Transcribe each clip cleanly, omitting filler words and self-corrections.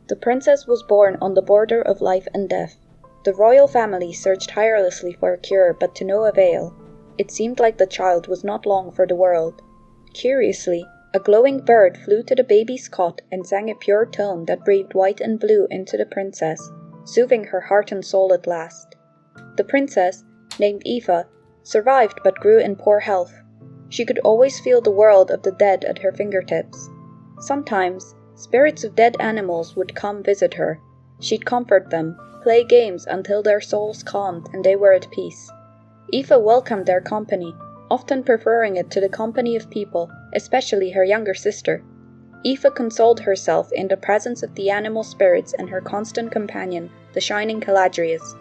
The princess was born on the border of life and death. The royal family searched tirelessly for a cure, but to no avail. It seemed like the child was not long for the world. Curiously, a glowing bird flew to the baby's cot and sang a pure tone that breathed white and blue into the princess, soothing her heart and soul at last. The princess, named Aoife, survived but grew in poor health. She could always feel the world of the dead at her fingertips. Sometimes, spirits of dead animals would come visit her. She'd comfort them, play games until their souls calmed and they were at peace. Aoife welcomed their company, often preferring it to the company of people, especially her younger sister. Aoife consoled herself in the presence of the animal spirits and her constant companion, the shining Caladrius.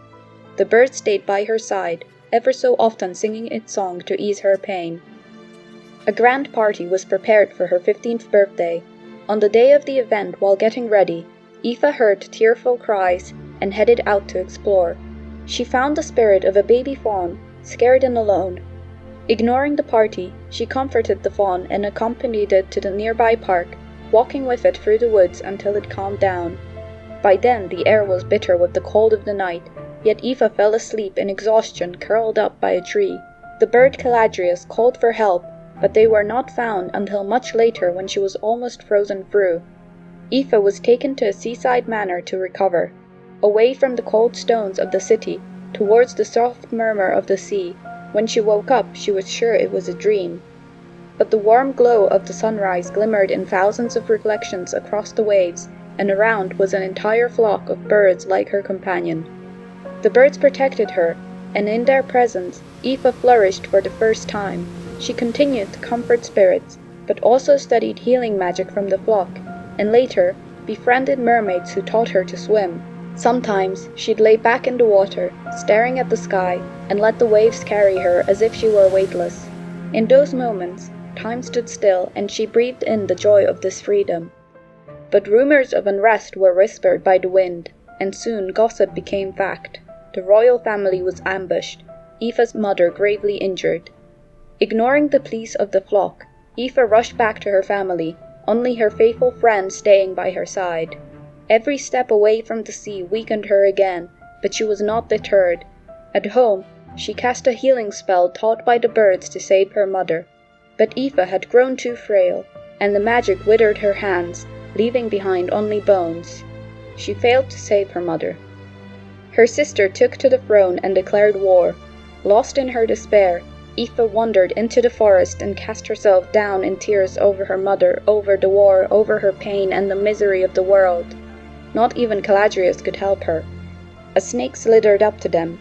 The bird stayed by her side, ever so often singing its song to ease her pain. A grand party was prepared for her 15th birthday. On the day of the event, while getting ready, Aoife heard tearful cries and headed out to explore. She found the spirit of a baby fawn, scared and alone. Ignoring the party, she comforted the fawn and accompanied it to the nearby park, walking with it through the woods until it calmed down. By then the air was bitter with the cold of the night, yet Aoife fell asleep in exhaustion curled up by a tree. The bird Caladrius called for help, but they were not found until much later when she was almost frozen through. Aoife was taken to a seaside manor to recover. Away from the cold stones of the city, towards the soft murmur of the sea. When she woke up, she was sure it was a dream. But the warm glow of the sunrise glimmered in thousands of reflections across the waves, and around was an entire flock of birds like her companion. The birds protected her, and in their presence, Aoife flourished for the first time. She continued to comfort spirits, but also studied healing magic from the flock, and later, befriended mermaids who taught her to swim. Sometimes, she'd lay back in the water, staring at the sky, and let the waves carry her as if she were weightless. In those moments, time stood still and she breathed in the joy of this freedom. But rumors of unrest were whispered by the wind, and soon gossip became fact. The royal family was ambushed, Aoife's mother gravely injured. Ignoring the pleas of the flock, Aoife rushed back to her family, only her faithful friend staying by her side. Every step away from the sea weakened her again, but she was not deterred. At home, she cast a healing spell taught by the birds to save her mother. But Aoife had grown too frail, and the magic withered her hands, leaving behind only bones. She failed to save her mother. Her sister took to the throne and declared war. Lost in her despair, Aoife wandered into the forest and cast herself down in tears over her mother, over the war, over her pain and the misery of the world. Not even Caladrius could help her. A snake slithered up to them.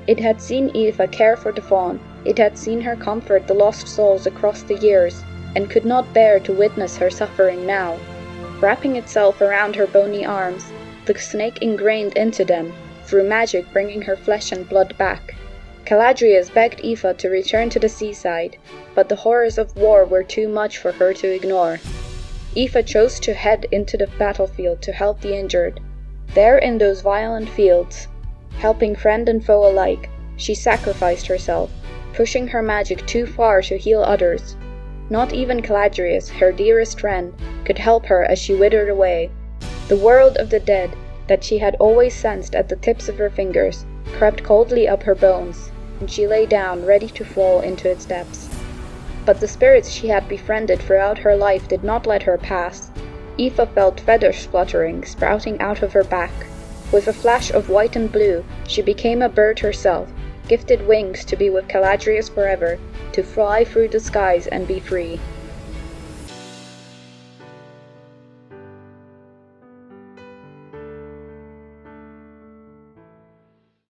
It had seen Aoife care for the fawn, it had seen her comfort the lost souls across the years, and could not bear to witness her suffering now. Wrapping itself around her bony arms, the snake ingrained into them, through magic bringing her flesh and blood back. Caladrius begged Aoife to return to the seaside, but the horrors of war were too much for her to ignore. Aoife chose to head into the battlefield to help the injured. There in those violent fields, helping friend and foe alike, she sacrificed herself, pushing her magic too far to heal others. Not even Caladrius, her dearest friend, could help her as she withered away. The world of the dead, that she had always sensed at the tips of her fingers, crept coldly up her bones, and she lay down ready to fall into its depths. But the spirits she had befriended throughout her life did not let her pass. Aoife felt feathers fluttering, sprouting out of her back. With a flash of white and blue, she became a bird herself, gifted wings to be with Caladrius forever, to fly through the skies and be free.